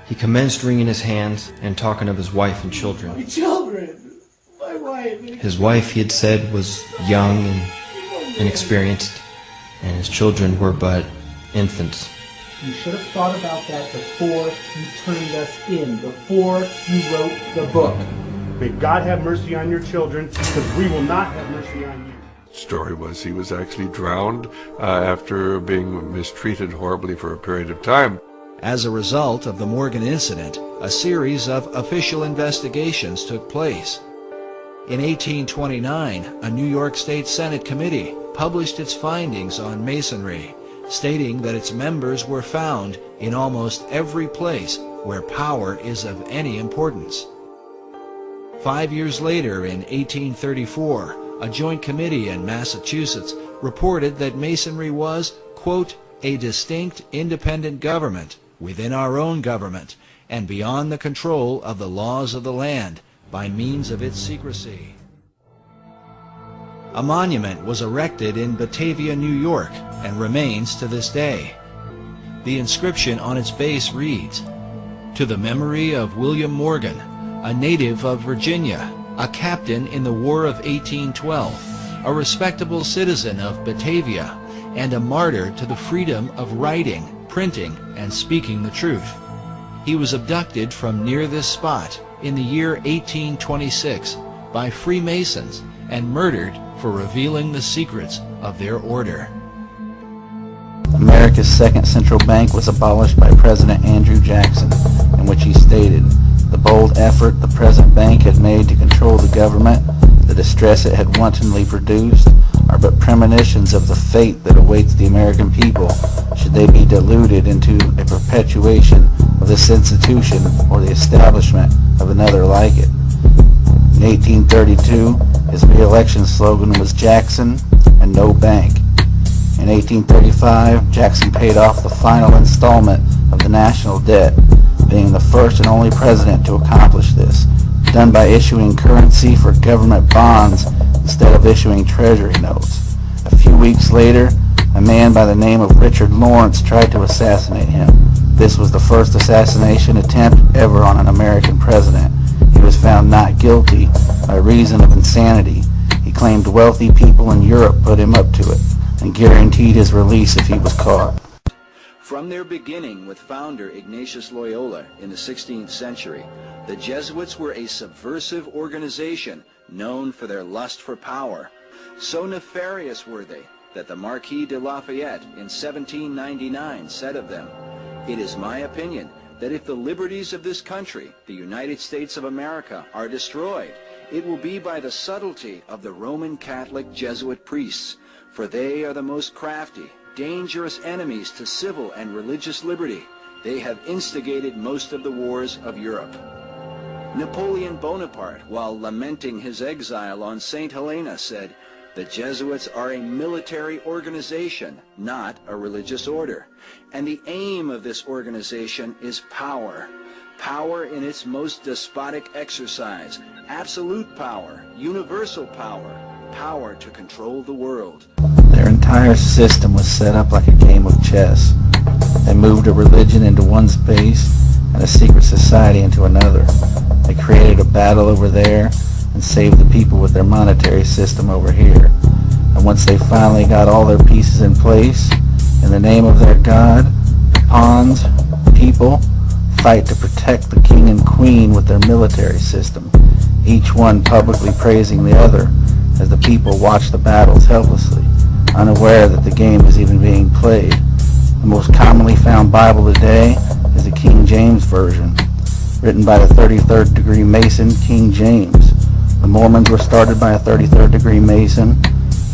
He commenced wringing his hands and talking of his wife and children. My children! My wife! His wife, he had said, was young and inexperienced, and his children were but infants. You should have thought about that before you turned us in, before you wrote the book. May God have mercy on your children, because we will not have mercy on you. Story was he was actually drowned after being mistreated horribly for a period of time. As a result of the Morgan incident, a series of official investigations took place. In 1829, a New York State Senate committee published its findings on Masonry, stating that its members were found in almost every place where power is of any importance. 5 years later, in 1834, a joint committee in Massachusetts reported that Masonry was, quote, a distinct independent government within our own government and beyond the control of the laws of the land by means of its secrecy. A monument was erected in Batavia, New York, and remains to this day. The inscription on its base reads, "To the memory of William Morgan, a native of Virginia, a captain in the War of 1812, a respectable citizen of Batavia, and a martyr to the freedom of writing, printing, and speaking the truth. He was abducted from near this spot in the year 1826 by Freemasons and murdered for revealing the secrets of their order." America's second central bank was abolished by President Andrew Jackson, in which he stated, "The bold effort the present bank had made to control the government, the distress it had wantonly produced, are but premonitions of the fate that awaits the American people should they be deluded into a perpetuation of this institution or the establishment of another like it." In 1832, his re-election slogan was "Jackson and no bank." In 1835, Jackson paid off the final installment of the national debt, being the first and only president to accomplish this, done by issuing currency for government bonds instead of issuing treasury notes. A few weeks later, a man by the name of Richard Lawrence tried to assassinate him. This was the first assassination attempt ever on an American president. He was found not guilty by reason of insanity. He claimed wealthy people in Europe put him up to it and guaranteed his release if he was caught. From their beginning with founder Ignatius Loyola in the 16th century, the Jesuits were a subversive organization known for their lust for power. So nefarious were they that the Marquis de Lafayette in 1799 said of them, "It is my opinion that if the liberties of this country, the United States of America, are destroyed, it will be by the subtlety of the Roman Catholic Jesuit priests, for they are the most crafty, dangerous enemies to civil and religious liberty. They have instigated most of the wars of Europe." Napoleon Bonaparte, while lamenting his exile on St. Helena, said, "The Jesuits are a military organization, not a religious order. And the aim of this organization is power. Power in its most despotic exercise, absolute power, universal power, power to control the world." Their entire system was set up like a game of chess. They moved a religion into one space and a secret society into another. They created a battle over there and saved the people with their monetary system over here. And once they finally got all their pieces in place, in the name of their God, the pawns, people, fight to protect the king and queen with their military system, each one publicly praising the other as the people watch the battles helplessly, unaware that the game is even being played. The most commonly found Bible today is the King James Version, written by the 33rd degree Mason, King James. The Mormons were started by a 33rd degree Mason,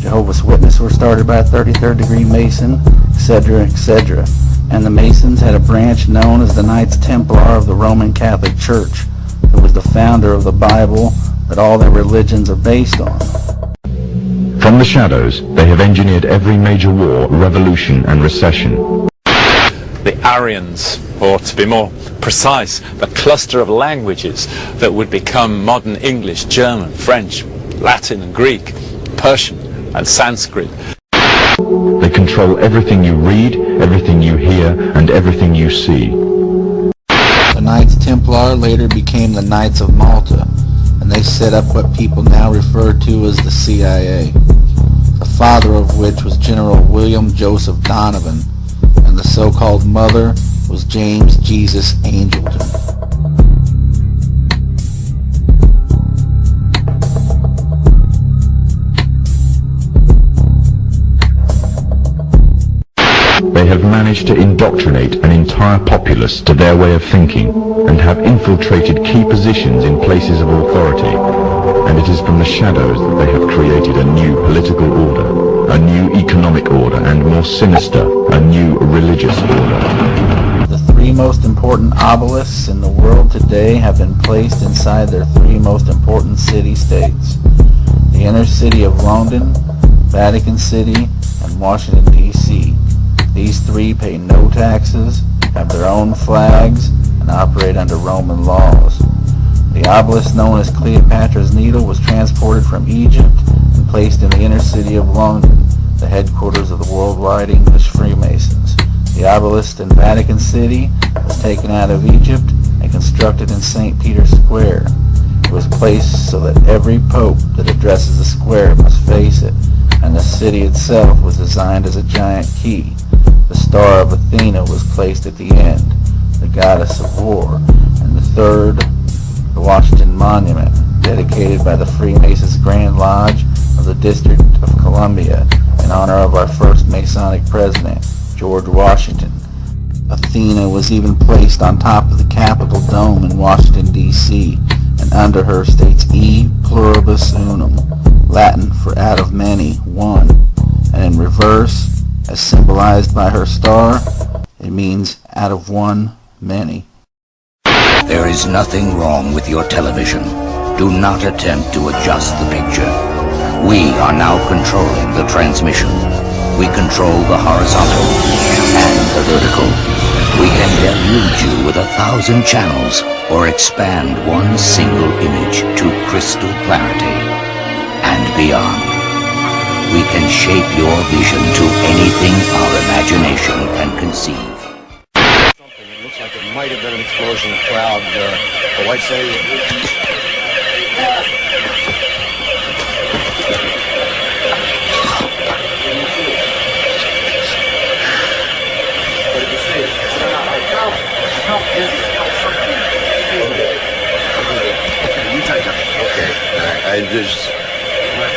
Jehovah's Witnesses were started by a 33rd degree Mason, etc., etc. And the Masons had a branch known as the Knights Templar of the Roman Catholic Church, who was the founder of the Bible that all their religions are based on. From the shadows, they have engineered every major war, revolution, and recession. The Aryans, or to be more precise, the cluster of languages that would become modern English, German, French, Latin and Greek, Persian and Sanskrit. They control everything you read, everything you hear, and everything you see. The Templar later became the Knights of Malta, and they set up what people now refer to as the CIA, the father of which was General William Joseph Donovan, and the so-called mother was James Jesus Angleton. They have managed to indoctrinate an entire populace to their way of thinking and have infiltrated key positions in places of authority. And it is from the shadows that they have created a new political order, a new economic order, and more sinister, a new religious order. The three most important obelisks in the world today have been placed inside their three most important city-states: the inner city of London, Vatican City, and Washington, D.C. These three pay no taxes, have their own flags, and operate under Roman laws. The obelisk known as Cleopatra's Needle was transported from Egypt and placed in the inner city of London, the headquarters of the worldwide English Freemasons. The obelisk in Vatican City was taken out of Egypt and constructed in St. Peter's Square. It was placed so that every pope that addresses the square must face it, and the city itself was designed as a giant key. The Star of Athena was placed at the end, the goddess of war, and the third, the Washington Monument, dedicated by the Freemasons Grand Lodge of the District of Columbia in honor of our first Masonic president, George Washington. Athena was even placed on top of the Capitol Dome in Washington, D.C., and under her states E pluribus unum, Latin for out of many, one, and in reverse, as symbolized by her star, it means out of one, many. There is nothing wrong with your television. Do not attempt to adjust the picture. We are now controlling the transmission. We control the horizontal and the vertical. We can delude you with 1,000 channels or expand one single image to crystal clarity and beyond. We can shape your vision to anything our imagination can conceive. It looks like it might have been an explosion of cloud. The white say.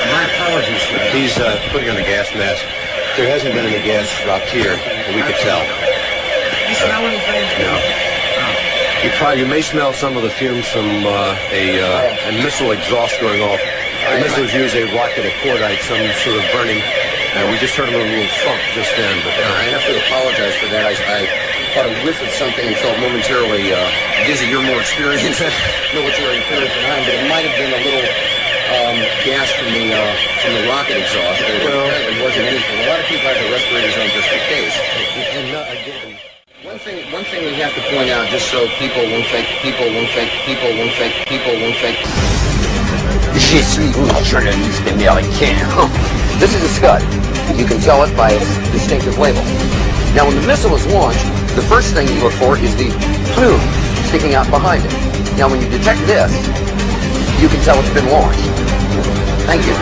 My apologies. He's putting on a gas mask. There hasn't been any gas dropped here that we could tell. You smell anything? No. You may smell some of the fumes from a missile exhaust going off. The missiles use a rocket, a cordite, some sort of burning. We just heard a little thump just then. But I have to apologize for that. I caught a whiff of something and felt momentarily dizzy. You're more experienced. I know what you're incurring behind, but it might have been a little gas from the rocket exhaust. It wasn't anything. A lot of people have their respirators on just in case. And again, one thing we have to point out, just so people won't fake. This is a Scud. You can tell it by its distinctive label. Now, when the missile is launched, the first thing you look for is the plume sticking out behind it. Now, when you detect this, you can tell it's been launched. Thank you.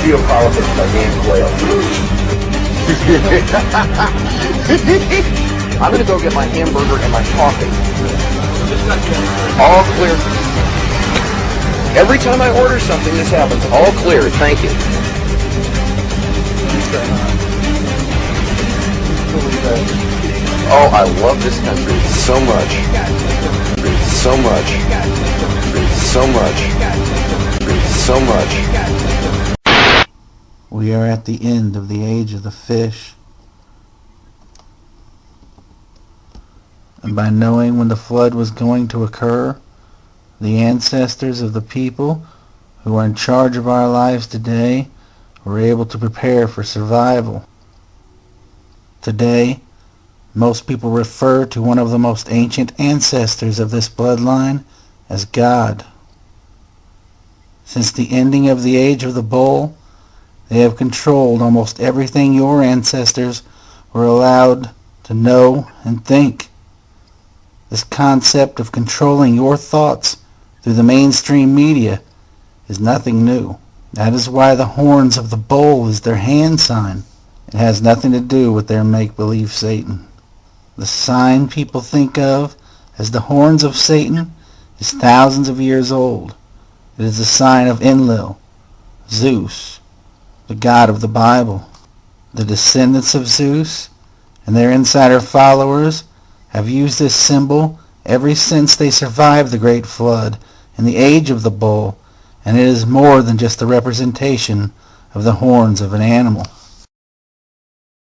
Geopolitics by Dan Quayle. I'm going to go get my hamburger and my coffee. All clear. Every time I order something, this happens. All clear. Thank you. Oh, I love this country so much. So much. So much. So much. We are at the end of the age of the fish. And by knowing when the flood was going to occur, the ancestors of the people who are in charge of our lives today were able to prepare for survival. Today, most people refer to one of the most ancient ancestors of this bloodline as God. Since the ending of the age of the bull, they have controlled almost everything your ancestors were allowed to know and think. This concept of controlling your thoughts through the mainstream media is nothing new. That is why the horns of the bull is their hand sign. It has nothing to do with their make-believe Satan. The sign people think of as the horns of Satan is thousands of years old. It is the sign of Enlil, Zeus, the god of the Bible. The descendants of Zeus and their insider followers have used this symbol ever since they survived the Great Flood in the age of the bull, and it is more than just a representation of the horns of an animal.